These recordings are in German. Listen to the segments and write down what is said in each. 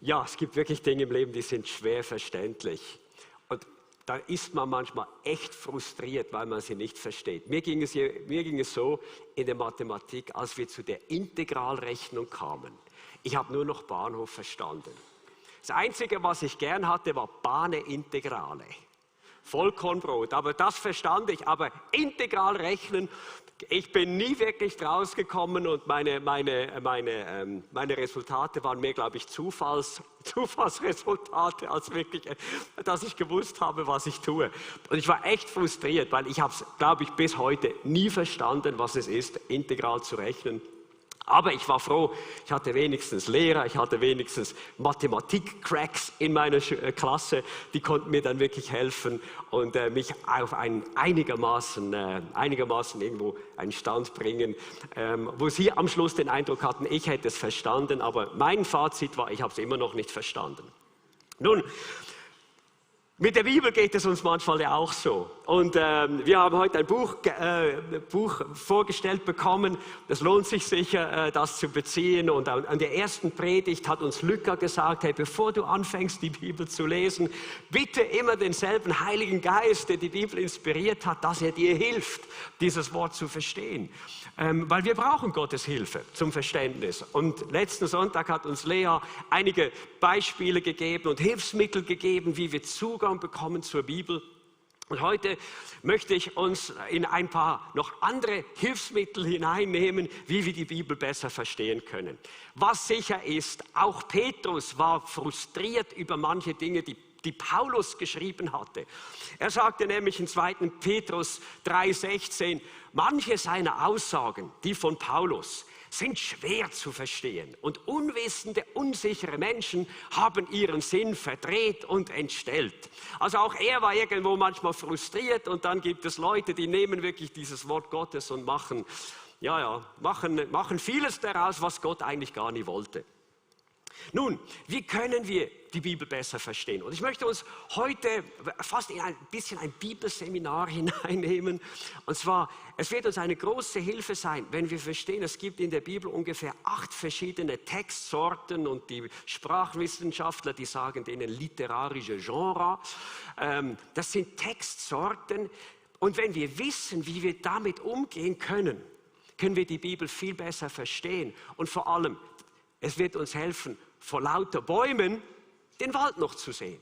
Ja, es gibt wirklich Dinge im Leben, die sind schwer verständlich. Und da ist man manchmal echt frustriert, weil man sie nicht versteht. Mir ging es so in der Mathematik, als wir zu der Integralrechnung kamen. Ich habe nur noch Bahnhof verstanden. Das Einzige, was ich gern hatte, war Bahne-Integrale. Vollkornbrot, aber das verstand ich. Aber integral rechnen, ich bin nie wirklich rausgekommen und meine Resultate waren mehr, glaube ich, Zufallsresultate, als wirklich, dass ich gewusst habe, was ich tue. Und ich war echt frustriert, weil ich habe es, glaube ich, bis heute nie verstanden, was es ist, integral zu rechnen. Aber ich war froh, ich hatte wenigstens Lehrer, ich hatte wenigstens Mathematik-Cracks in meiner Klasse, die konnten mir dann wirklich helfen und mich auf einen einigermaßen irgendwo einen Stand bringen, wo sie am Schluss den Eindruck hatten, ich hätte es verstanden, aber mein Fazit war, ich habe es immer noch nicht verstanden. Nun, mit der Bibel geht es uns manchmal ja auch so. Und wir haben heute ein Buch vorgestellt bekommen. Es lohnt sich sicher, das zu beziehen. Und an der ersten Predigt hat uns Luca gesagt, hey, bevor du anfängst, die Bibel zu lesen, bitte immer denselben Heiligen Geist, der die Bibel inspiriert hat, dass er dir hilft, dieses Wort zu verstehen. Weil wir brauchen Gottes Hilfe zum Verständnis. Und letzten Sonntag hat uns Lea einige Beispiele gegeben und Hilfsmittel gegeben, wie wir Zugang bekommen zur Bibel. Und heute möchte ich uns in ein paar noch andere Hilfsmittel hineinnehmen, wie wir die Bibel besser verstehen können. Was sicher ist, auch Petrus war frustriert über manche Dinge, die Paulus geschrieben hatte. Er sagte nämlich in 2. Petrus 3,16, manche seiner Aussagen, die von Paulus, sind schwer zu verstehen und unwissende, unsichere Menschen haben ihren Sinn verdreht und entstellt. Also auch er war irgendwo manchmal frustriert und dann gibt es Leute, die nehmen wirklich dieses Wort Gottes und machen vieles daraus, was Gott eigentlich gar nicht wollte. Nun, wie können wir die Bibel besser verstehen? Und ich möchte uns heute fast in ein bisschen ein Bibelseminar hineinnehmen. Und zwar, es wird uns eine große Hilfe sein, wenn wir verstehen, es gibt in der Bibel ungefähr 8 verschiedene Textsorten und die Sprachwissenschaftler, die sagen denen literarische Genre. Das sind Textsorten und wenn wir wissen, wie wir damit umgehen können, können wir die Bibel viel besser verstehen und vor allem, es wird uns helfen, vor lauter Bäumen den Wald noch zu sehen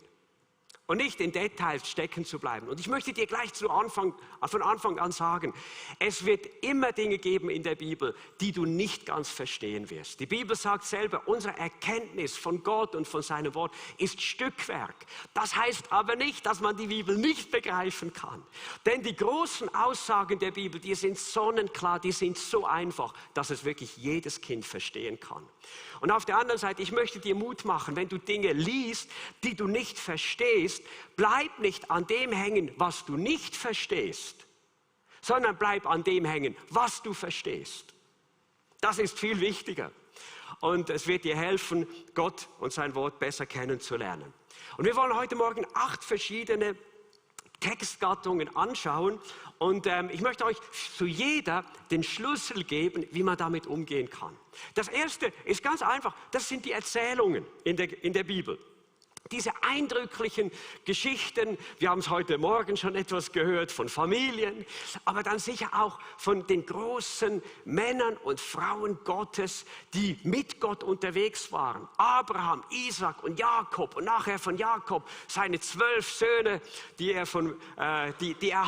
und nicht in Details stecken zu bleiben. Und ich möchte dir gleich von Anfang an sagen, es wird immer Dinge geben in der Bibel, die du nicht ganz verstehen wirst. Die Bibel sagt selber, unsere Erkenntnis von Gott und von seinem Wort ist Stückwerk. Das heißt aber nicht, dass man die Bibel nicht begreifen kann. Denn die großen Aussagen der Bibel, die sind sonnenklar, die sind so einfach, dass es wirklich jedes Kind verstehen kann. Und auf der anderen Seite, ich möchte dir Mut machen, wenn du Dinge liest, die du nicht verstehst, bleib nicht an dem hängen, was du nicht verstehst, sondern bleib an dem hängen, was du verstehst. Das ist viel wichtiger. Und es wird dir helfen, Gott und sein Wort besser kennenzulernen. Und wir wollen heute Morgen 8 verschiedene Textgattungen anschauen und ich möchte euch zu jeder den Schlüssel geben, wie man damit umgehen kann. Das erste ist ganz einfach, das sind die Erzählungen in der Bibel. Diese eindrücklichen Geschichten, wir haben es heute Morgen schon etwas gehört von Familien, aber dann sicher auch von den großen Männern und Frauen Gottes, die mit Gott unterwegs waren. Abraham, Isaac und Jakob und nachher von Jakob seine 12 Söhne, die er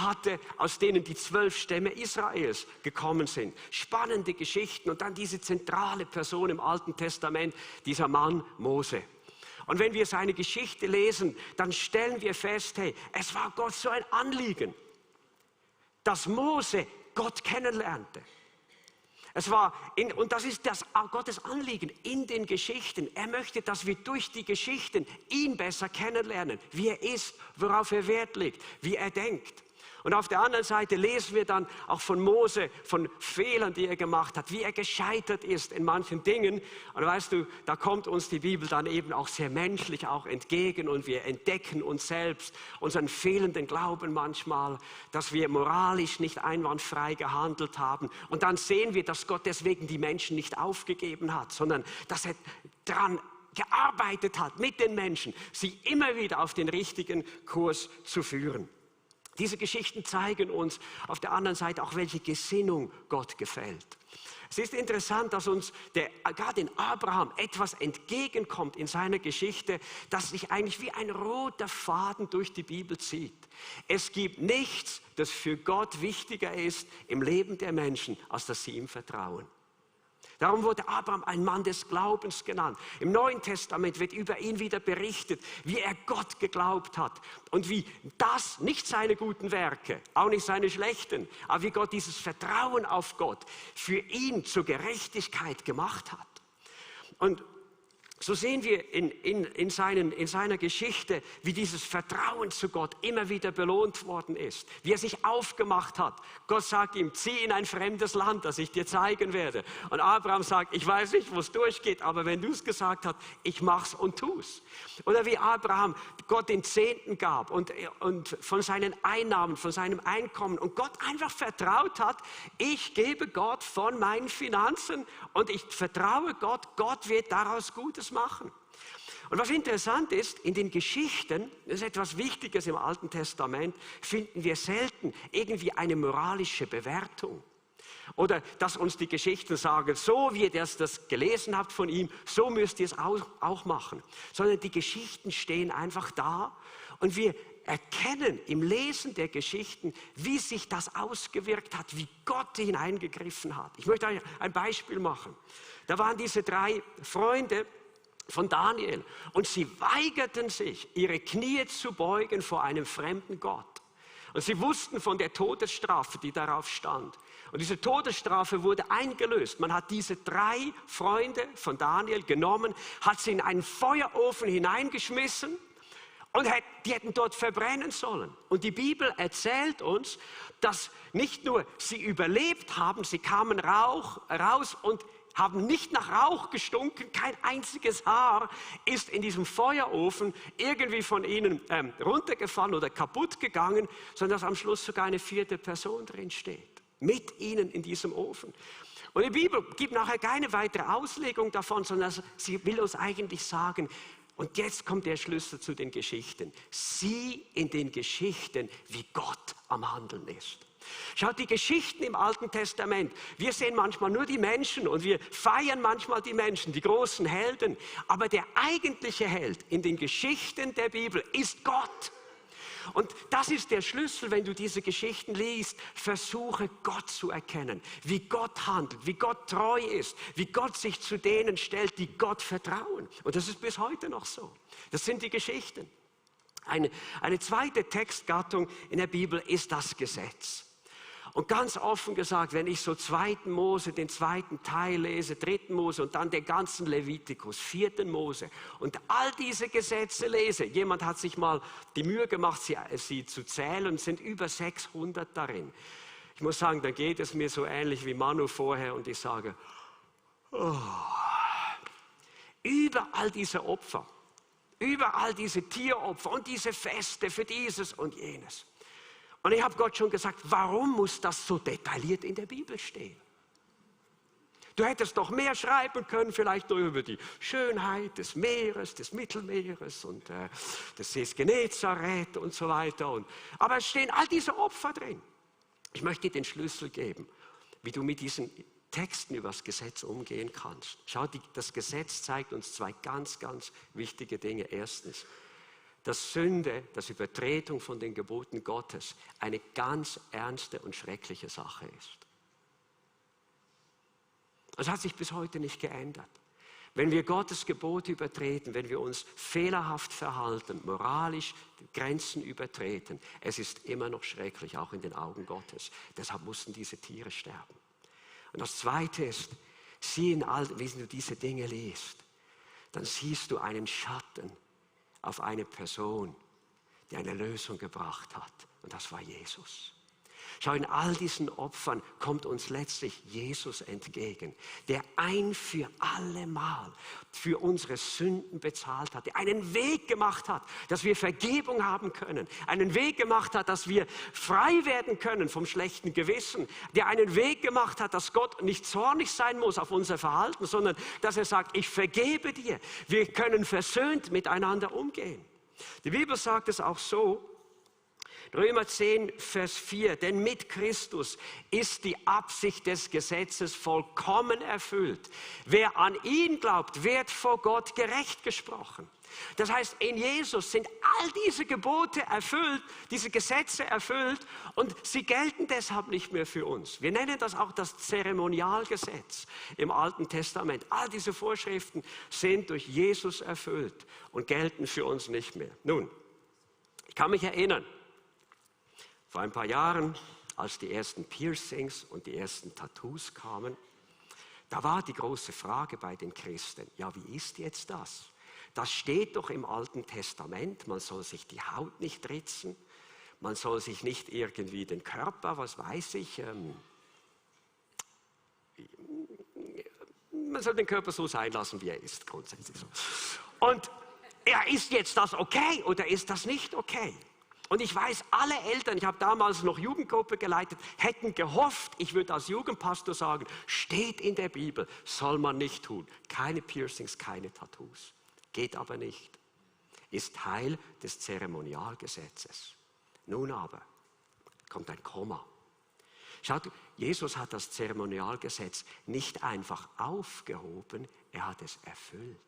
hatte, aus denen die 12 Stämme Israels gekommen sind. Spannende Geschichten und dann diese zentrale Person im Alten Testament, dieser Mann Mose. Und wenn wir seine Geschichte lesen, dann stellen wir fest, hey, es war Gott so ein Anliegen, dass Mose Gott kennenlernte. Und das ist Gottes Anliegen in den Geschichten. Er möchte, dass wir durch die Geschichten ihn besser kennenlernen, wie er ist, worauf er Wert legt, wie er denkt. Und auf der anderen Seite lesen wir dann auch von Mose, von Fehlern, die er gemacht hat, wie er gescheitert ist in manchen Dingen. Und weißt du, da kommt uns die Bibel dann eben auch sehr menschlich auch entgegen und wir entdecken uns selbst, unseren fehlenden Glauben manchmal, dass wir moralisch nicht einwandfrei gehandelt haben. Und dann sehen wir, dass Gott deswegen die Menschen nicht aufgegeben hat, sondern dass er dran gearbeitet hat mit den Menschen, sie immer wieder auf den richtigen Kurs zu führen. Diese Geschichten zeigen uns auf der anderen Seite auch, welche Gesinnung Gott gefällt. Es ist interessant, dass uns gerade in Abraham etwas entgegenkommt in seiner Geschichte, das sich eigentlich wie ein roter Faden durch die Bibel zieht. Es gibt nichts, das für Gott wichtiger ist im Leben der Menschen, als dass sie ihm vertrauen. Darum wurde Abraham ein Mann des Glaubens genannt. Im Neuen Testament wird über ihn wieder berichtet, wie er Gott geglaubt hat und wie das, nicht seine guten Werke, auch nicht seine schlechten, aber wie Gott dieses Vertrauen auf Gott für ihn zur Gerechtigkeit gemacht hat. Und so sehen wir in seiner Geschichte, wie dieses Vertrauen zu Gott immer wieder belohnt worden ist. Wie er sich aufgemacht hat. Gott sagt ihm, zieh in ein fremdes Land, das ich dir zeigen werde. Und Abraham sagt, ich weiß nicht, wo es durchgeht, aber wenn du es gesagt hast, ich mach's und tu's. Oder wie Abraham Gott den Zehnten gab und von seinen Einnahmen, von seinem Einkommen und Gott einfach vertraut hat, ich gebe Gott von meinen Finanzen und ich vertraue Gott, Gott wird daraus Gutes machen. Und was interessant ist, in den Geschichten, das ist etwas Wichtiges im Alten Testament, finden wir selten irgendwie eine moralische Bewertung. Oder dass uns die Geschichten sagen, so wie ihr das gelesen habt von ihm, so müsst ihr es auch machen. Sondern die Geschichten stehen einfach da und wir erkennen im Lesen der Geschichten, wie sich das ausgewirkt hat, wie Gott hineingegriffen hat. Ich möchte euch ein Beispiel machen. Da waren diese 3 Freunde von Daniel und sie weigerten sich, ihre Knie zu beugen vor einem fremden Gott. Und sie wussten von der Todesstrafe, die darauf stand. Und diese Todesstrafe wurde eingelöst. Man hat diese 3 Freunde von Daniel genommen, hat sie in einen Feuerofen hineingeschmissen und die hätten dort verbrennen sollen. Und die Bibel erzählt uns, dass nicht nur sie überlebt haben, sie kamen raus und haben nicht nach Rauch gestunken, kein einziges Haar ist in diesem Feuerofen irgendwie von ihnen runtergefallen oder kaputt gegangen, sondern dass am Schluss sogar eine 4. Person drin steht, mit ihnen in diesem Ofen. Und die Bibel gibt nachher keine weitere Auslegung davon, sondern sie will uns eigentlich sagen, und jetzt kommt der Schlüssel zu den Geschichten, sieh in den Geschichten, wie Gott am Handeln ist. Schaut, die Geschichten im Alten Testament, wir sehen manchmal nur die Menschen und wir feiern manchmal die Menschen, die großen Helden, aber der eigentliche Held in den Geschichten der Bibel ist Gott. Und das ist der Schlüssel, wenn du diese Geschichten liest, versuche Gott zu erkennen, wie Gott handelt, wie Gott treu ist, wie Gott sich zu denen stellt, die Gott vertrauen. Und das ist bis heute noch so. Das sind die Geschichten. Eine zweite Textgattung in der Bibel ist das Gesetz. Und ganz offen gesagt, wenn ich so 2. Mose, den 2. Teil lese, 3. Mose und dann den ganzen Levitikus, 4. Mose und all diese Gesetze lese, jemand hat sich mal die Mühe gemacht, sie zu zählen, sind über 600 darin. Ich muss sagen, da geht es mir so ähnlich wie Manu vorher und ich sage, überall diese Opfer, überall diese Tieropfer und diese Feste für dieses und jenes. Und ich habe Gott schon gesagt, warum muss das so detailliert in der Bibel stehen? Du hättest doch mehr schreiben können, vielleicht nur über die Schönheit des Meeres, des Mittelmeeres und des Sees Genezareth und so weiter. Aber es stehen all diese Opfer drin. Ich möchte dir den Schlüssel geben, wie du mit diesen Texten über das Gesetz umgehen kannst. Schau, das Gesetz zeigt uns 2 ganz, ganz wichtige Dinge. Erstens, dass Sünde, dass Übertretung von den Geboten Gottes eine ganz ernste und schreckliche Sache ist. Das hat sich bis heute nicht geändert. Wenn wir Gottes Gebote übertreten, wenn wir uns fehlerhaft verhalten, moralisch Grenzen übertreten, es ist immer noch schrecklich, auch in den Augen Gottes. Deshalb mussten diese Tiere sterben. Und das Zweite ist, wenn du diese Dinge liest, dann siehst du einen Schatten auf eine Person, die eine Lösung gebracht hat. Und das war Jesus. Schau, in all diesen Opfern kommt uns letztlich Jesus entgegen, der ein für alle Mal für unsere Sünden bezahlt hat, der einen Weg gemacht hat, dass wir Vergebung haben können, einen Weg gemacht hat, dass wir frei werden können vom schlechten Gewissen, der einen Weg gemacht hat, dass Gott nicht zornig sein muss auf unser Verhalten, sondern dass er sagt, ich vergebe dir. Wir können versöhnt miteinander umgehen. Die Bibel sagt es auch so, Römer 10, Vers 4, denn mit Christus ist die Absicht des Gesetzes vollkommen erfüllt. Wer an ihn glaubt, wird vor Gott gerecht gesprochen. Das heißt, in Jesus sind all diese Gebote erfüllt, diese Gesetze erfüllt und sie gelten deshalb nicht mehr für uns. Wir nennen das auch das Zeremonialgesetz im Alten Testament. All diese Vorschriften sind durch Jesus erfüllt und gelten für uns nicht mehr. Nun, ich kann mich erinnern, vor ein paar Jahren, als die ersten Piercings und die ersten Tattoos kamen, da war die große Frage bei den Christen, ja, wie ist jetzt das? Das steht doch im Alten Testament, man soll sich die Haut nicht ritzen, man soll sich nicht irgendwie den Körper, was weiß ich, man soll den Körper so sein lassen, wie er ist, grundsätzlich so. Und ja, ist jetzt das okay oder ist das nicht okay? Und ich weiß, alle Eltern, ich habe damals noch Jugendgruppe geleitet, hätten gehofft, ich würde als Jugendpastor sagen, steht in der Bibel, soll man nicht tun. Keine Piercings, keine Tattoos. Geht aber nicht. Ist Teil des Zeremonialgesetzes. Nun aber kommt ein Komma. Schaut, Jesus hat das Zeremonialgesetz nicht einfach aufgehoben, er hat es erfüllt.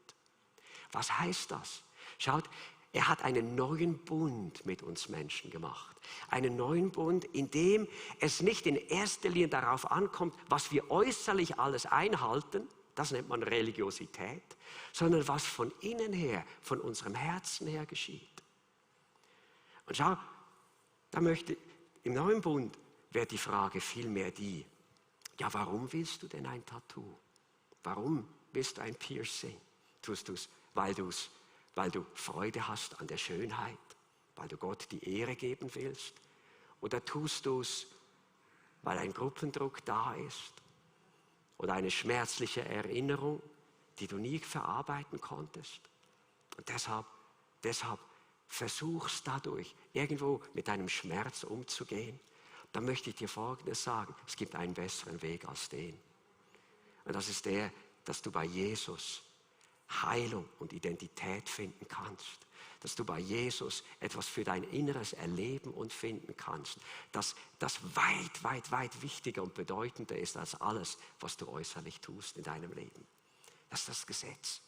Was heißt das? Schaut, er hat einen neuen Bund mit uns Menschen gemacht. Einen neuen Bund, in dem es nicht in erster Linie darauf ankommt, was wir äußerlich alles einhalten, das nennt man Religiosität, sondern was von innen her, von unserem Herzen her geschieht. Und schau, im neuen Bund wäre die Frage vielmehr die, ja, warum willst du denn ein Tattoo? Warum willst du ein Piercing? Tust du es, weil du Freude hast an der Schönheit, weil du Gott die Ehre geben willst? Oder tust du es, weil ein Gruppendruck da ist? Oder eine schmerzliche Erinnerung, die du nie verarbeiten konntest? Und deshalb versuchst dadurch, irgendwo mit deinem Schmerz umzugehen. Dann möchte ich dir Folgendes sagen, es gibt einen besseren Weg als den. Und das ist der, dass du bei Jesus Heilung und Identität finden kannst. Dass du bei Jesus etwas für dein Inneres erleben und finden kannst. Dass das weit, weit, weit wichtiger und bedeutender ist als alles, was du äußerlich tust in deinem Leben. Das ist das Gesetz.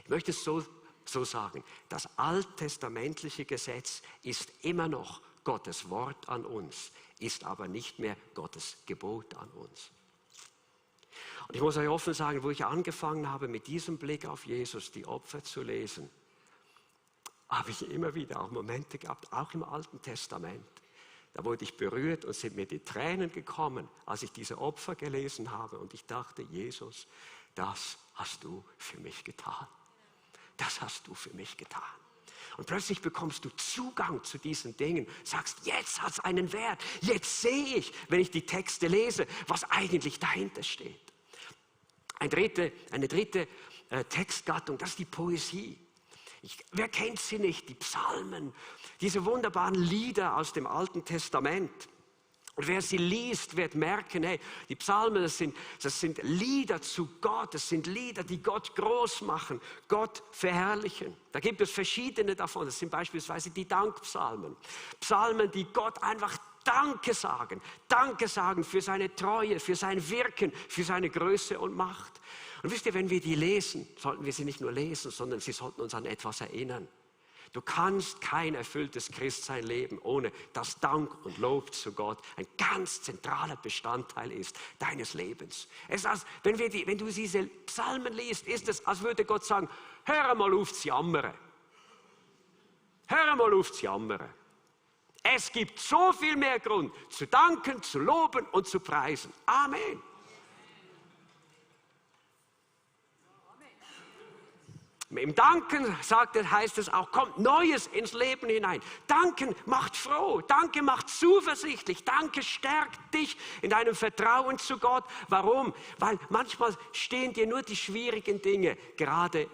Ich möchte es so sagen, das alttestamentliche Gesetz ist immer noch Gottes Wort an uns, ist aber nicht mehr Gottes Gebot an uns. Und ich muss euch offen sagen, wo ich angefangen habe, mit diesem Blick auf Jesus die Opfer zu lesen, habe ich immer wieder auch Momente gehabt, auch im Alten Testament. Da wurde ich berührt und sind mir die Tränen gekommen, als ich diese Opfer gelesen habe. Und ich dachte, Jesus, das hast du für mich getan. Das hast du für mich getan. Und plötzlich bekommst du Zugang zu diesen Dingen, sagst, jetzt hat es einen Wert. Jetzt sehe ich, wenn ich die Texte lese, was eigentlich dahinter steht. Eine dritte Textgattung, das ist die Poesie. Wer kennt sie nicht? Die Psalmen, diese wunderbaren Lieder aus dem Alten Testament. Und wer sie liest, wird merken, hey, die Psalmen, das sind Lieder zu Gott, das sind Lieder, die Gott groß machen, Gott verherrlichen. Da gibt es verschiedene davon, das sind beispielsweise die Dankpsalmen. Psalmen, die Gott einfach Danke sagen für seine Treue, für sein Wirken, für seine Größe und Macht. Und wisst ihr, wenn wir die lesen, sollten wir sie nicht nur lesen, sondern sie sollten uns an etwas erinnern. Du kannst kein erfülltes Christsein leben, ohne dass Dank und Lob zu Gott ein ganz zentraler Bestandteil ist deines Lebens. Es ist, als, wenn du diese Psalmen liest, ist es, als würde Gott sagen, hör mal auf zu jammern. Hör mal auf zu jammern. Es gibt so viel mehr Grund, zu danken, zu loben und zu preisen. Amen. im Danken, heißt es auch, kommt Neues ins Leben hinein. Danken macht froh, Danke macht zuversichtlich, Danke stärkt dich in deinem Vertrauen zu Gott. Warum? Weil manchmal stehen dir nur die schwierigen Dinge gerade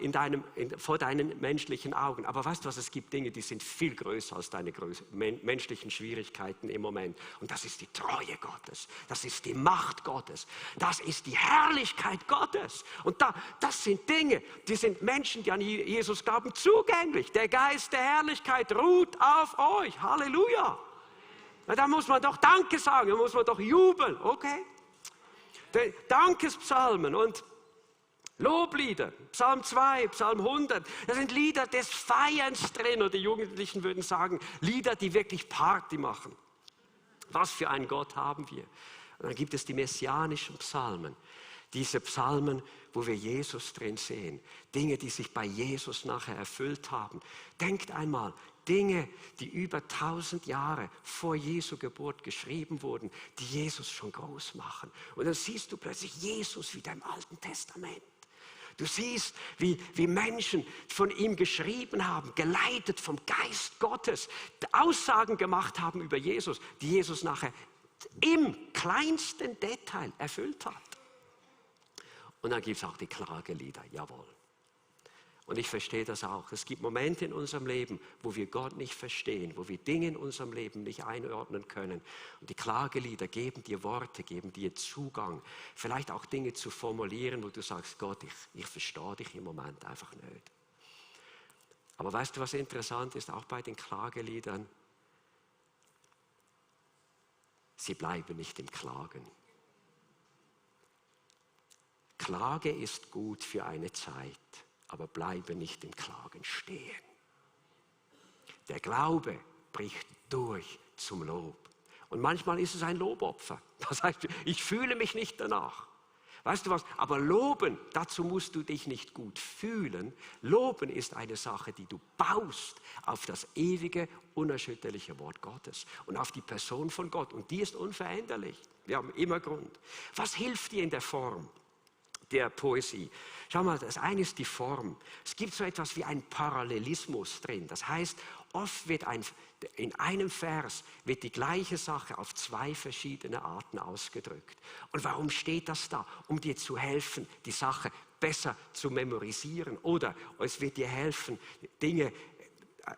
vor deinen menschlichen Augen. Aber weißt du was, es gibt Dinge, die sind viel größer als deine menschlichen Schwierigkeiten im Moment. Und das ist die Treue Gottes, das ist die Macht Gottes, das ist die Herrlichkeit Gottes. Und das sind Dinge, die sind Menschen, die an Jesus glauben, zugänglich. Der Geist der Herrlichkeit ruht auf euch. Halleluja. Na, da muss man doch Danke sagen, da muss man doch jubeln, okay? Dankespsalmen und Loblieder, Psalm 2, Psalm 100, das sind Lieder des Feierns drin. Und die Jugendlichen würden sagen, Lieder, die wirklich Party machen. Was für einen Gott haben wir? Und dann gibt es die messianischen Psalmen. Diese Psalmen, wo wir Jesus drin sehen. Dinge, die sich bei Jesus nachher erfüllt haben. Denkt einmal, Dinge, die über 1000 Jahre vor Jesu Geburt geschrieben wurden, die Jesus schon groß machen. Und dann siehst du plötzlich Jesus wieder im Alten Testament. Du siehst, wie Menschen von ihm geschrieben haben, geleitet vom Geist Gottes, Aussagen gemacht haben über Jesus, die Jesus nachher im kleinsten Detail erfüllt hat. Und dann gibt es auch die Klagelieder, jawohl. Und ich verstehe das auch. Es gibt Momente in unserem Leben, wo wir Gott nicht verstehen, wo wir Dinge in unserem Leben nicht einordnen können. Und die Klagelieder geben dir Worte, geben dir Zugang, vielleicht auch Dinge zu formulieren, wo du sagst, Gott, ich verstehe dich im Moment einfach nicht. Aber weißt du, was interessant ist, auch bei den Klageliedern? Sie bleiben nicht im Klagen. Klage ist gut für eine Zeit, aber bleibe nicht im Klagen stehen. Der Glaube bricht durch zum Lob. Und manchmal ist es ein Lobopfer. Das heißt, ich fühle mich nicht danach. Weißt du was? Aber loben, dazu musst du dich nicht gut fühlen. Loben ist eine Sache, die du baust auf das ewige, unerschütterliche Wort Gottes und auf die Person von Gott. Und die ist unveränderlich. Wir haben immer Grund. Was hilft dir in der Form der Poesie? Schau mal, das eine ist die Form. Es gibt so etwas wie einen Parallelismus drin. Das heißt, oft wird in einem Vers wird die gleiche Sache auf zwei verschiedene Arten ausgedrückt. Und warum steht das da? Um dir zu helfen, die Sache besser zu memorisieren. Oder es wird dir helfen,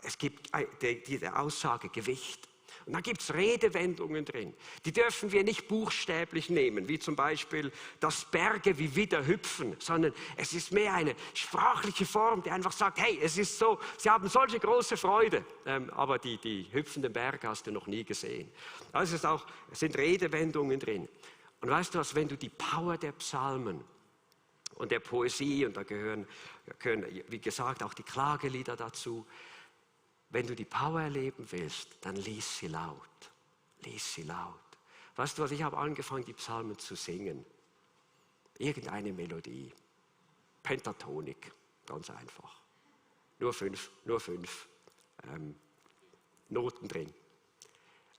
es gibt die Aussage Gewicht. Und dann gibt es Redewendungen drin, die dürfen wir nicht buchstäblich nehmen, wie zum Beispiel, dass Berge wie Widder hüpfen, sondern es ist mehr eine sprachliche Form, die einfach sagt, hey, es ist so, sie haben solche große Freude, aber die hüpfenden Berge hast du noch nie gesehen. Also es sind Redewendungen drin. Und weißt du was, wenn du die Power der Psalmen und der Poesie, und da gehören, wie gesagt, auch die Klagelieder dazu, wenn du die Power erleben willst, dann lies sie laut. Lies sie laut. Weißt du was, ich habe angefangen, die Psalmen zu singen. Irgendeine Melodie. Pentatonik, ganz einfach. Nur fünf Noten drin.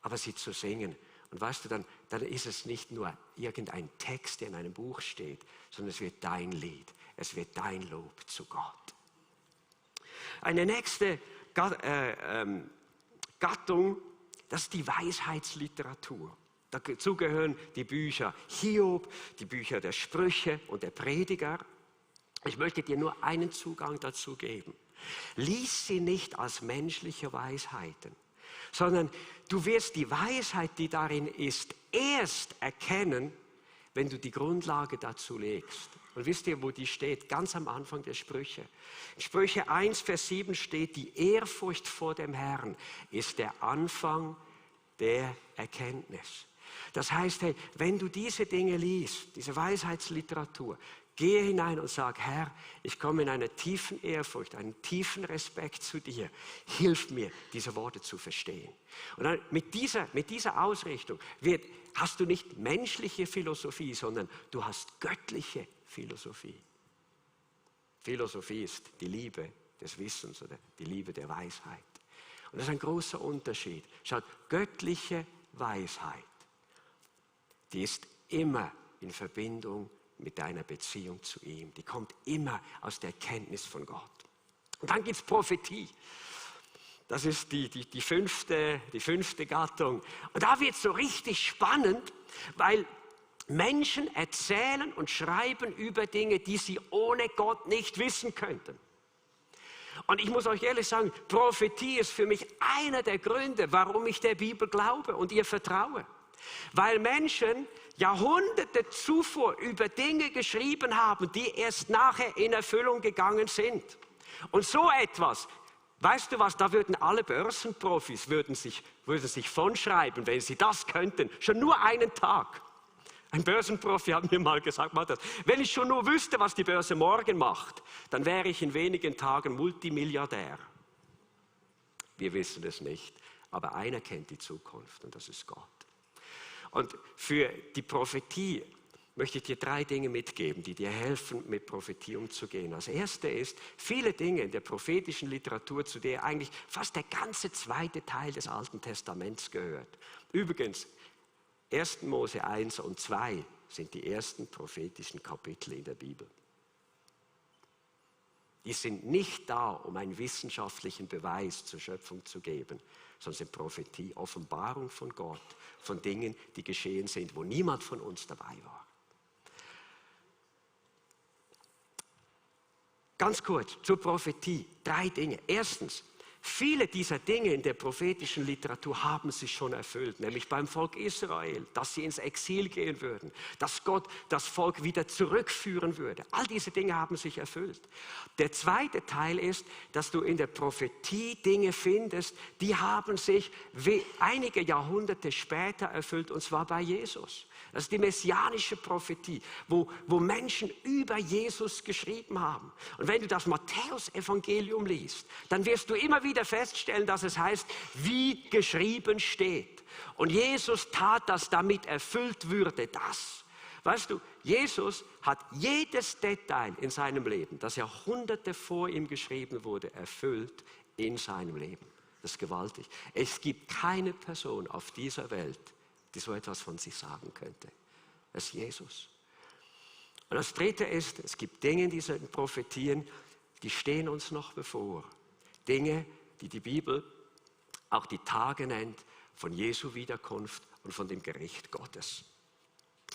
Aber sie zu singen. Und weißt du, dann ist es nicht nur irgendein Text, der in einem Buch steht, sondern es wird dein Lied. Es wird dein Lob zu Gott. Eine nächste Gattung, das ist die Weisheitsliteratur. Dazu gehören die Bücher Hiob, die Bücher der Sprüche und der Prediger. Ich möchte dir nur einen Zugang dazu geben. Lies sie nicht als menschliche Weisheiten, sondern du wirst die Weisheit, die darin ist, erst erkennen, wenn du die Grundlage dazu legst. Und wisst ihr, wo die steht? Ganz am Anfang der Sprüche. In Sprüche 1, Vers 7 steht, die Ehrfurcht vor dem Herrn ist der Anfang der Erkenntnis. Das heißt, hey, wenn du diese Dinge liest, diese Weisheitsliteratur, gehe hinein und sag, Herr, ich komme in einer tiefen Ehrfurcht, einen tiefen Respekt zu dir. Hilf mir, diese Worte zu verstehen. Und dann mit dieser Ausrichtung hast du nicht menschliche Philosophie, sondern du hast göttliche Philosophie. Philosophie ist die Liebe des Wissens oder die Liebe der Weisheit. Und das ist ein großer Unterschied. Schaut, göttliche Weisheit, die ist immer in Verbindung mit deiner Beziehung zu ihm. Die kommt immer aus der Kenntnis von Gott. Und dann gibt es Prophetie. Das ist die fünfte Gattung. Und da wird es so richtig spannend, weil Menschen erzählen und schreiben über Dinge, die sie ohne Gott nicht wissen könnten. Und ich muss euch ehrlich sagen, Prophetie ist für mich einer der Gründe, warum ich der Bibel glaube und ihr vertraue. Weil Menschen Jahrhunderte zuvor über Dinge geschrieben haben, die erst nachher in Erfüllung gegangen sind. Und so etwas, weißt du was, da würden alle Börsenprofis würden sich von schreiben, wenn sie das könnten, schon nur einen Tag. Ein Börsenprofi hat mir mal gesagt, Matthias, wenn ich schon nur wüsste, was die Börse morgen macht, dann wäre ich in wenigen Tagen Multimilliardär. Wir wissen es nicht, aber einer kennt die Zukunft und das ist Gott. Und für die Prophetie möchte ich dir 3 Dinge mitgeben, die dir helfen, mit Prophetie umzugehen. Das erste ist, viele Dinge in der prophetischen Literatur, zu der eigentlich fast der ganze zweite Teil des Alten Testaments gehört. Übrigens, 1. Mose 1 und 2 sind die ersten prophetischen Kapitel in der Bibel. Die sind nicht da, um einen wissenschaftlichen Beweis zur Schöpfung zu geben, sondern sind Prophetie, Offenbarung von Gott, von Dingen, die geschehen sind, wo niemand von uns dabei war. Ganz kurz zur Prophetie, 3 Dinge. Erstens, viele dieser Dinge in der prophetischen Literatur haben sich schon erfüllt, nämlich beim Volk Israel, dass sie ins Exil gehen würden, dass Gott das Volk wieder zurückführen würde. All diese Dinge haben sich erfüllt. Der zweite Teil ist, dass du in der Prophetie Dinge findest, die haben sich einige Jahrhunderte später erfüllt, und zwar bei Jesus. Das ist die messianische Prophetie, wo Menschen über Jesus geschrieben haben. Und wenn du das Matthäus-Evangelium liest, dann wirst du immer wieder feststellen, dass es heißt, wie geschrieben steht. Und Jesus tat das, damit erfüllt würde das. Weißt du, Jesus hat jedes Detail in seinem Leben, das Jahrhunderte vor ihm geschrieben wurde, erfüllt in seinem Leben. Das ist gewaltig. Es gibt keine Person auf dieser Welt, die so etwas von sich sagen könnte. Das ist Jesus. Und das Dritte ist, es gibt Dinge in diesen Prophetien, die stehen uns noch bevor. Dinge, die die Bibel auch die Tage nennt von Jesu Wiederkunft und von dem Gericht Gottes.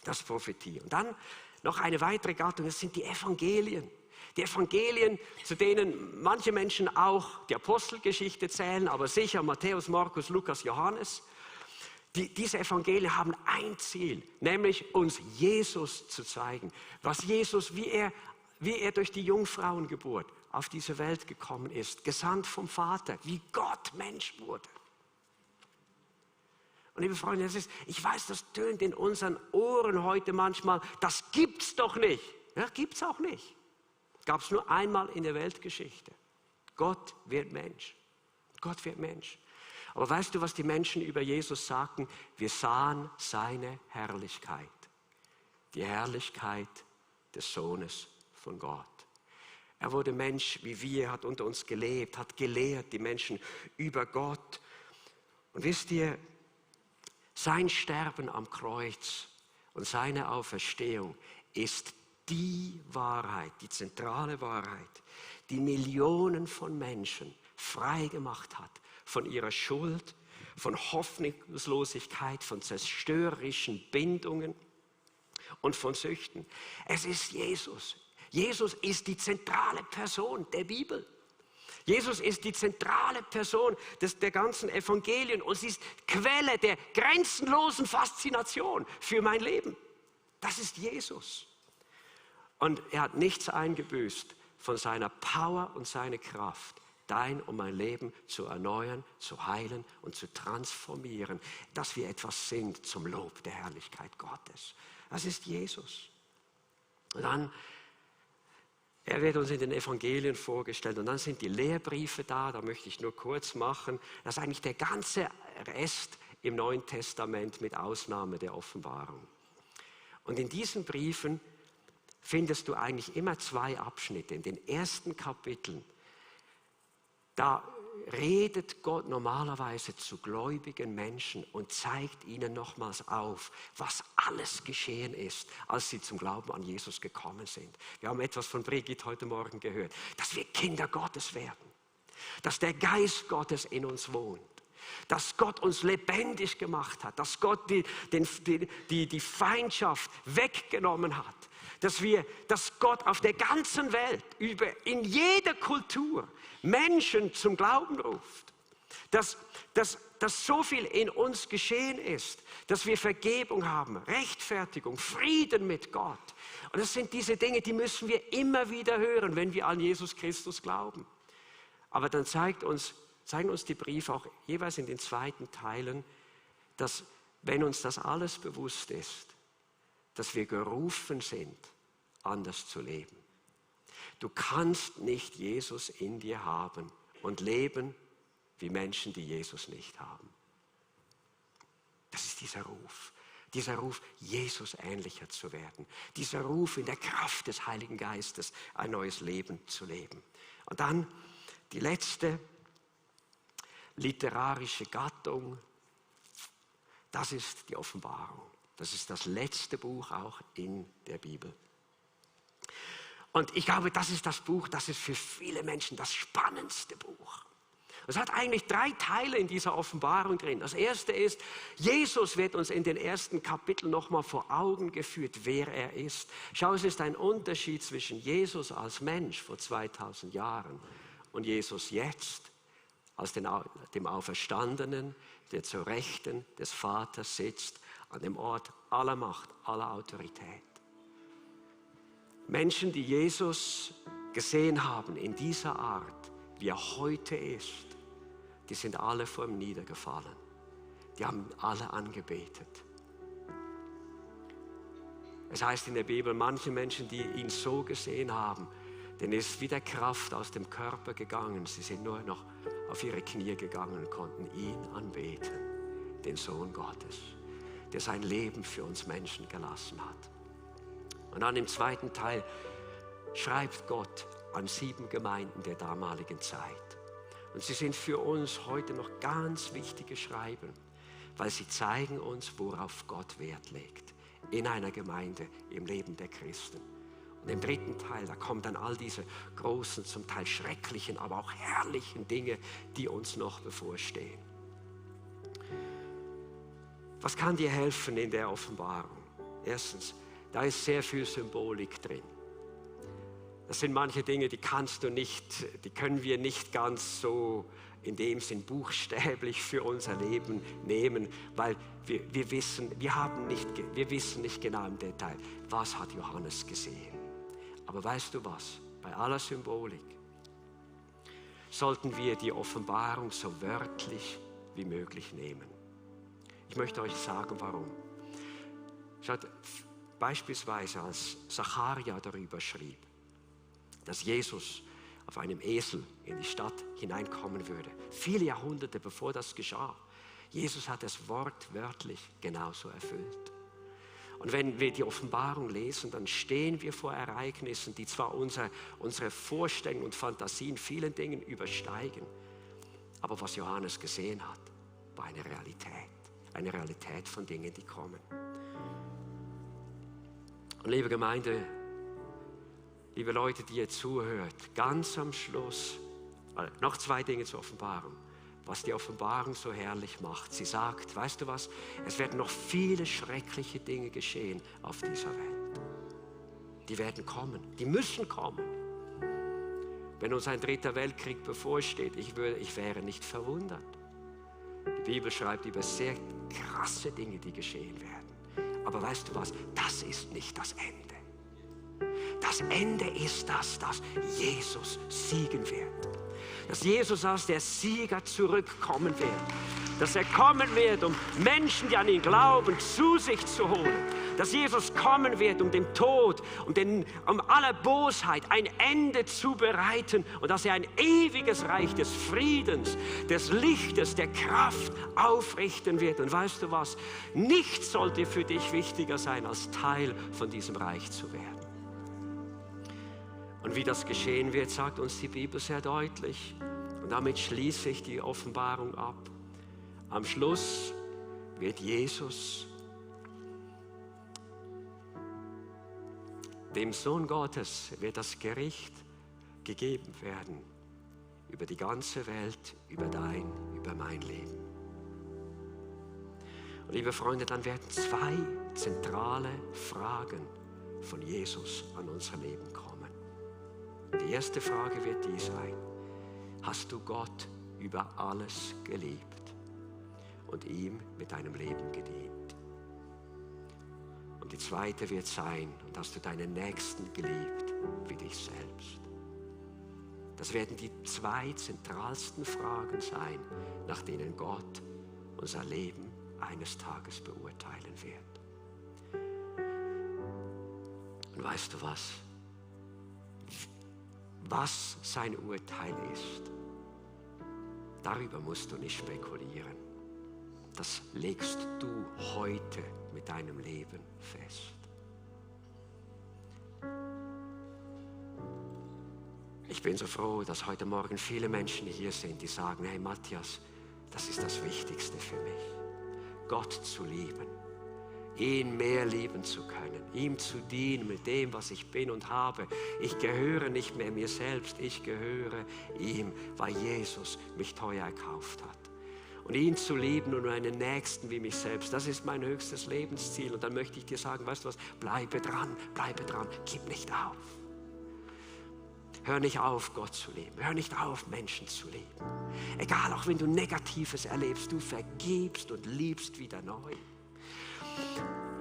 Das ist Prophetie. Und dann noch eine weitere Gattung, das sind die Evangelien. Die Evangelien, zu denen manche Menschen auch die Apostelgeschichte zählen, aber sicher Matthäus, Markus, Lukas, Johannes. Diese Evangelien haben ein Ziel, nämlich uns Jesus zu zeigen. Was Jesus, wie er durch die Jungfrauengeburt auf diese Welt gekommen ist, gesandt vom Vater, wie Gott Mensch wurde. Und liebe Freunde, ich weiß, das tönt in unseren Ohren heute manchmal, das gibt's doch nicht. Ja, gibt's auch nicht. Gab es nur einmal in der Weltgeschichte. Gott wird Mensch. Gott wird Mensch. Aber weißt du, was die Menschen über Jesus sagten? Wir sahen seine Herrlichkeit. Die Herrlichkeit des Sohnes von Gott. Er wurde Mensch wie wir, hat unter uns gelebt, hat gelehrt die Menschen über Gott. Und wisst ihr, sein Sterben am Kreuz und seine Auferstehung ist die Wahrheit, die zentrale Wahrheit, die Millionen von Menschen frei gemacht hat von ihrer Schuld, von Hoffnungslosigkeit, von zerstörerischen Bindungen und von Süchten. Es ist Jesus. Jesus ist die zentrale Person der Bibel. Jesus ist die zentrale Person der ganzen Evangelien und sie ist Quelle der grenzenlosen Faszination für mein Leben. Das ist Jesus. Und er hat nichts eingebüßt von seiner Power und seiner Kraft, dein und mein Leben zu erneuern, zu heilen und zu transformieren, dass wir etwas sind zum Lob der Herrlichkeit Gottes. Das ist Jesus. Und dann, er wird uns in den Evangelien vorgestellt und dann sind die Lehrbriefe da möchte ich nur kurz machen. Das ist eigentlich der ganze Rest im Neuen Testament mit Ausnahme der Offenbarung. Und in diesen Briefen findest du eigentlich immer 2 Abschnitte. In den ersten Kapiteln, da redet Gott normalerweise zu gläubigen Menschen und zeigt ihnen nochmals auf, was alles geschehen ist, als sie zum Glauben an Jesus gekommen sind. Wir haben etwas von Brigitte heute Morgen gehört, dass wir Kinder Gottes werden, dass der Geist Gottes in uns wohnt, dass Gott uns lebendig gemacht hat, dass Gott die Feindschaft weggenommen hat, dass Gott auf der ganzen Welt, in jeder Kultur Menschen zum Glauben ruft, dass so viel in uns geschehen ist, dass wir Vergebung haben, Rechtfertigung, Frieden mit Gott. Und das sind diese Dinge, die müssen wir immer wieder hören, wenn wir an Jesus Christus glauben. Aber dann zeigen uns die Briefe auch jeweils in den zweiten Teilen, dass wenn uns das alles bewusst ist, dass wir gerufen sind, anders zu leben. Du kannst nicht Jesus in dir haben und leben wie Menschen, die Jesus nicht haben. Das ist dieser Ruf, Jesus ähnlicher zu werden. Dieser Ruf, in der Kraft des Heiligen Geistes ein neues Leben zu leben. Und dann die letzte literarische Gattung, das ist die Offenbarung. Das ist das letzte Buch auch in der Bibel. Und ich glaube, das ist das Buch, das ist für viele Menschen das spannendste Buch. Es hat eigentlich 3 Teile in dieser Offenbarung drin. Das erste ist, Jesus wird uns in den ersten Kapiteln nochmal vor Augen geführt, wer er ist. Schau, es ist ein Unterschied zwischen Jesus als Mensch vor 2000 Jahren und Jesus jetzt als dem Auferstandenen, der zur Rechten des Vaters sitzt, an dem Ort aller Macht, aller Autorität. Menschen, die Jesus gesehen haben in dieser Art, wie er heute ist, die sind alle vor ihm niedergefallen. Die haben alle angebetet. Es heißt in der Bibel, manche Menschen, die ihn so gesehen haben, denen ist wieder Kraft aus dem Körper gegangen. Sie sind nur noch auf ihre Knie gegangen und konnten ihn anbeten, den Sohn Gottes, der sein Leben für uns Menschen gelassen hat. Und dann im zweiten Teil schreibt Gott an 7 Gemeinden der damaligen Zeit. Und sie sind für uns heute noch ganz wichtige Schreiben, weil sie zeigen uns, worauf Gott Wert legt in einer Gemeinde, im Leben der Christen. Und im dritten Teil, da kommen dann all diese großen, zum Teil schrecklichen, aber auch herrlichen Dinge, die uns noch bevorstehen. Was kann dir helfen in der Offenbarung? Erstens, da ist sehr viel Symbolik drin. Das sind manche Dinge, die können wir nicht ganz so in dem Sinn buchstäblich für unser Leben nehmen, weil wir wissen nicht genau im Detail, was hat Johannes gesehen. Aber weißt du was? Bei aller Symbolik sollten wir die Offenbarung so wörtlich wie möglich nehmen. Ich möchte euch sagen, warum. Schaut, beispielsweise als Zacharia darüber schrieb, dass Jesus auf einem Esel in die Stadt hineinkommen würde. Viele Jahrhunderte bevor das geschah. Jesus hat es wortwörtlich genauso erfüllt. Und wenn wir die Offenbarung lesen, dann stehen wir vor Ereignissen, die zwar unsere Vorstellungen und Fantasien vielen Dingen übersteigen, aber was Johannes gesehen hat, war eine Realität von Dingen, die kommen. Und liebe Gemeinde, liebe Leute, die ihr zuhört, ganz am Schluss, noch 2 Dinge zur Offenbarung. Was die Offenbarung so herrlich macht. Sie sagt, weißt du was, es werden noch viele schreckliche Dinge geschehen auf dieser Welt. Die werden kommen, die müssen kommen. Wenn uns ein 3. Weltkrieg bevorsteht, ich wäre nicht verwundert. Die Bibel schreibt über sehr krasse Dinge, die geschehen werden. Aber weißt du was, das ist nicht das Ende. Das Ende ist das, dass Jesus siegen wird. Dass Jesus als der Sieger zurückkommen wird. Dass er kommen wird, um Menschen, die an ihn glauben, zu sich zu holen. Dass Jesus kommen wird, um dem Tod, um aller Bosheit ein Ende zu bereiten. Und dass er ein ewiges Reich des Friedens, des Lichtes, der Kraft aufrichten wird. Und weißt du was? Nichts sollte für dich wichtiger sein, als Teil von diesem Reich zu werden. Und wie das geschehen wird, sagt uns die Bibel sehr deutlich. Und Und damit schließe ich die Offenbarung ab. Am Schluss wird Jesus, dem Sohn Gottes, wird das Gericht gegeben werden über die ganze Welt, über dein, über mein Leben. Und liebe Freunde, dann werden zwei zentrale Fragen von Jesus an unser Leben kommen. Die erste Frage wird die sein: Hast du Gott über alles geliebt und ihm mit deinem Leben gedient? Und die zweite wird sein: Und hast du deinen Nächsten geliebt wie dich selbst? Das werden die zwei zentralsten Fragen sein, nach denen Gott unser Leben eines Tages beurteilen wird. Und weißt du was? Was sein Urteil ist, darüber musst du nicht spekulieren. Das legst du heute mit deinem Leben fest. Ich bin so froh, dass heute Morgen viele Menschen hier sind, die sagen: Hey Matthias, das ist das Wichtigste für mich. Gott zu lieben, ihn mehr lieben zu können, ihm zu dienen mit dem, was ich bin und habe. Ich gehöre nicht mehr mir selbst, ich gehöre ihm, weil Jesus mich teuer erkauft hat. Und ihn zu lieben und meinen Nächsten wie mich selbst, das ist mein höchstes Lebensziel. Und dann möchte ich dir sagen, weißt du was, bleibe dran, gib nicht auf. Hör nicht auf, Gott zu lieben. Hör nicht auf, Menschen zu lieben. Egal, auch wenn du Negatives erlebst, du vergibst und liebst wieder neu.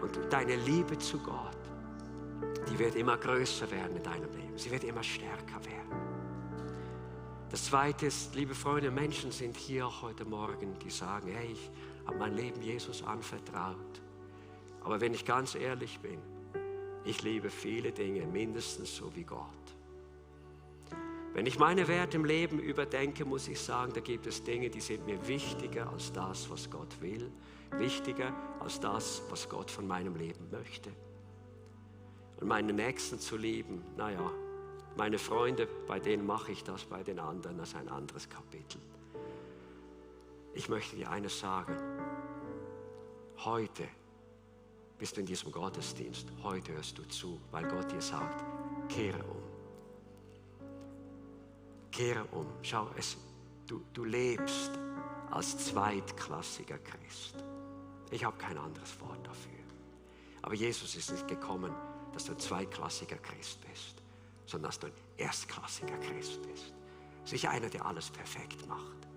Und deine Liebe zu Gott, die wird immer größer werden in deinem Leben. Sie wird immer stärker werden. Das Zweite ist, liebe Freunde, Menschen sind hier auch heute Morgen, die sagen: Hey, ich habe mein Leben Jesus anvertraut. Aber wenn ich ganz ehrlich bin, ich liebe viele Dinge mindestens so wie Gott. Wenn ich meine Werte im Leben überdenke, muss ich sagen, da gibt es Dinge, die sind mir wichtiger als das, was Gott will, wichtiger als das, was Gott von meinem Leben möchte. Und meine Nächsten zu lieben, naja, meine Freunde, bei denen mache ich das, bei den anderen, das ist ein anderes Kapitel. Ich möchte dir eines sagen: Heute bist du in diesem Gottesdienst, heute hörst du zu, weil Gott dir sagt: Kehre um. Kehre um. Schau, du lebst als zweitklassiger Christ. Ich habe kein anderes Wort dafür. Aber Jesus ist nicht gekommen, dass du ein zweitklassiger Christ bist, sondern dass du ein erstklassiger Christ bist. Sicher einer, der alles perfekt macht.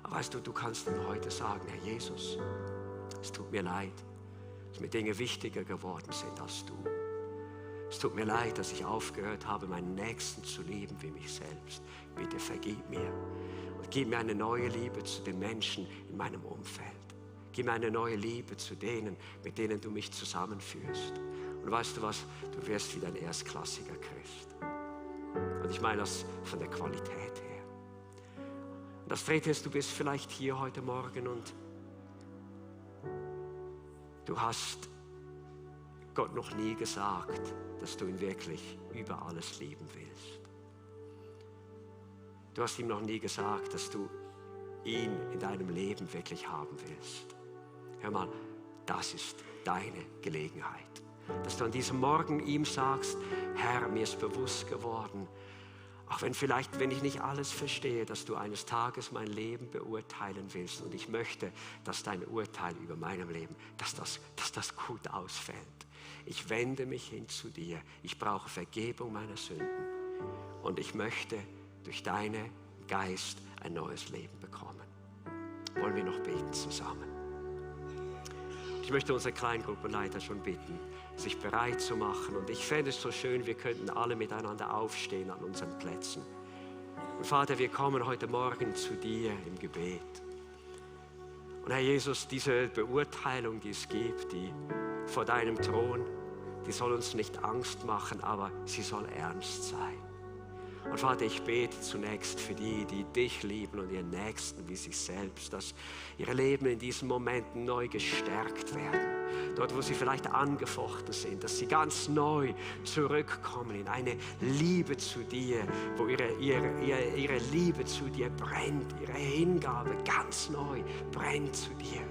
Aber weißt du, du kannst ihm heute sagen: Herr Jesus, es tut mir leid, dass mir Dinge wichtiger geworden sind als du. Es tut mir leid, dass ich aufgehört habe, meinen Nächsten zu lieben wie mich selbst. Bitte vergib mir und gib mir eine neue Liebe zu den Menschen in meinem Umfeld. Gib mir eine neue Liebe zu denen, mit denen du mich zusammenführst. Und weißt du was? Du wirst wieder ein erstklassiger Christ. Und ich meine das von der Qualität her. Und das Dritte ist, du bist vielleicht hier heute Morgen und du hast Gott noch nie gesagt, dass du ihn wirklich über alles lieben willst. Du hast ihm noch nie gesagt, dass du ihn in deinem Leben wirklich haben willst. Hör mal, das ist deine Gelegenheit. Dass du an diesem Morgen ihm sagst: Herr, mir ist bewusst geworden, auch wenn ich nicht alles verstehe, dass du eines Tages mein Leben beurteilen willst. Und ich möchte, dass dein Urteil über meinem Leben, dass das gut ausfällt. Ich wende mich hin zu dir. Ich brauche Vergebung meiner Sünden. Und ich möchte durch deinen Geist ein neues Leben bekommen. Wollen wir noch beten zusammen? Ich möchte unsere Kleingruppenleiter schon bitten, sich bereit zu machen. Und ich fände es so schön, wir könnten alle miteinander aufstehen an unseren Plätzen. Und Vater, wir kommen heute Morgen zu dir im Gebet. Und Herr Jesus, diese Beurteilung, die es gibt, die vor deinem Thron, die soll uns nicht Angst machen, aber sie soll ernst sein. Und Vater, ich bete zunächst für die, die dich lieben und ihren Nächsten wie sich selbst, dass ihre Leben in diesen Momenten neu gestärkt werden. Dort, wo sie vielleicht angefochten sind, dass sie ganz neu zurückkommen in eine Liebe zu dir, wo ihre Liebe zu dir brennt, ihre Hingabe ganz neu brennt zu dir.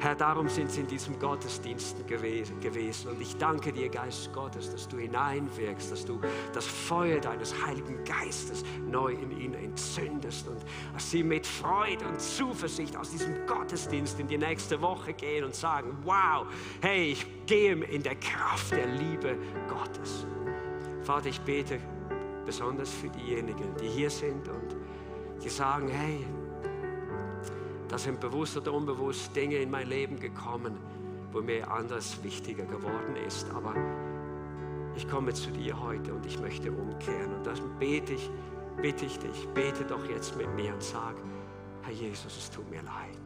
Herr, darum sind sie in diesem Gottesdienst gewesen. Und ich danke dir, Geist Gottes, dass du hineinwirkst, dass du das Feuer deines Heiligen Geistes neu in ihnen entzündest und dass sie mit Freude und Zuversicht aus diesem Gottesdienst in die nächste Woche gehen und sagen, wow, hey, ich gehe in der Kraft der Liebe Gottes. Vater, ich bete besonders für diejenigen, die hier sind und die sagen, hey, da sind bewusst oder unbewusst Dinge in mein Leben gekommen, wo mir anders wichtiger geworden ist. Aber ich komme zu dir heute und ich möchte umkehren. Und das bitte ich dich, bete doch jetzt mit mir und sag, Herr Jesus, es tut mir leid.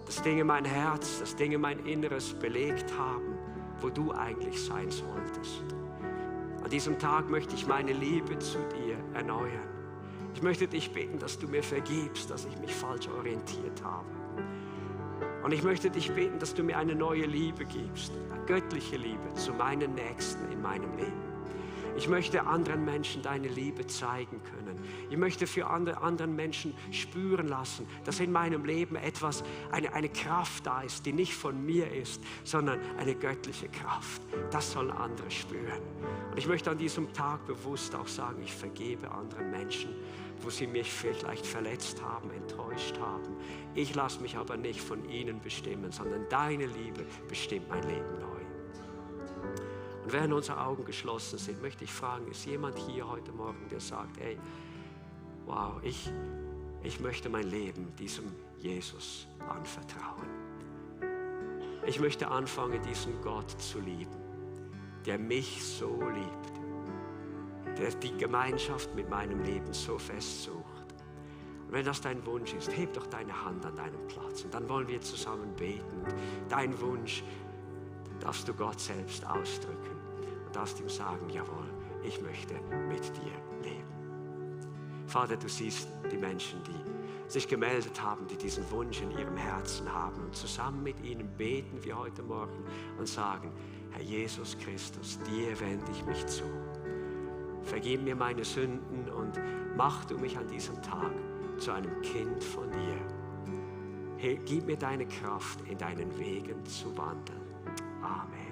Dass Dinge mein Herz, dass Dinge mein Inneres belegt haben, wo du eigentlich sein solltest. An diesem Tag möchte ich meine Liebe zu dir erneuern. Ich möchte dich bitten, dass du mir vergibst, dass ich mich falsch orientiert habe. Und ich möchte dich bitten, dass du mir eine neue Liebe gibst, eine göttliche Liebe zu meinen Nächsten in meinem Leben. Ich möchte anderen Menschen deine Liebe zeigen können. Ich möchte für anderen Menschen spüren lassen, dass in meinem Leben eine Kraft da ist, die nicht von mir ist, sondern eine göttliche Kraft. Das sollen andere spüren. Und ich möchte an diesem Tag bewusst auch sagen, ich vergebe anderen Menschen, wo sie mich vielleicht verletzt haben, enttäuscht haben. Ich lasse mich aber nicht von ihnen bestimmen, sondern deine Liebe bestimmt mein Leben neu. Und während unsere Augen geschlossen sind, möchte ich fragen, ist jemand hier heute Morgen, der sagt, hey, wow, ich möchte mein Leben diesem Jesus anvertrauen. Ich möchte anfangen, diesen Gott zu lieben, der mich so liebt, der die Gemeinschaft mit meinem Leben so fest sucht. Und wenn das dein Wunsch ist, heb doch deine Hand an deinem Platz und dann wollen wir zusammen beten. Und dein Wunsch darfst du Gott selbst ausdrücken und darfst ihm sagen, jawohl, ich möchte mit dir leben. Vater, du siehst die Menschen, die sich gemeldet haben, die diesen Wunsch in ihrem Herzen haben. Und zusammen mit ihnen beten wir heute Morgen und sagen, Herr Jesus Christus, dir wende ich mich zu. Vergib mir meine Sünden und mach du mich an diesem Tag zu einem Kind von dir. Gib mir deine Kraft, in deinen Wegen zu wandeln. Amen.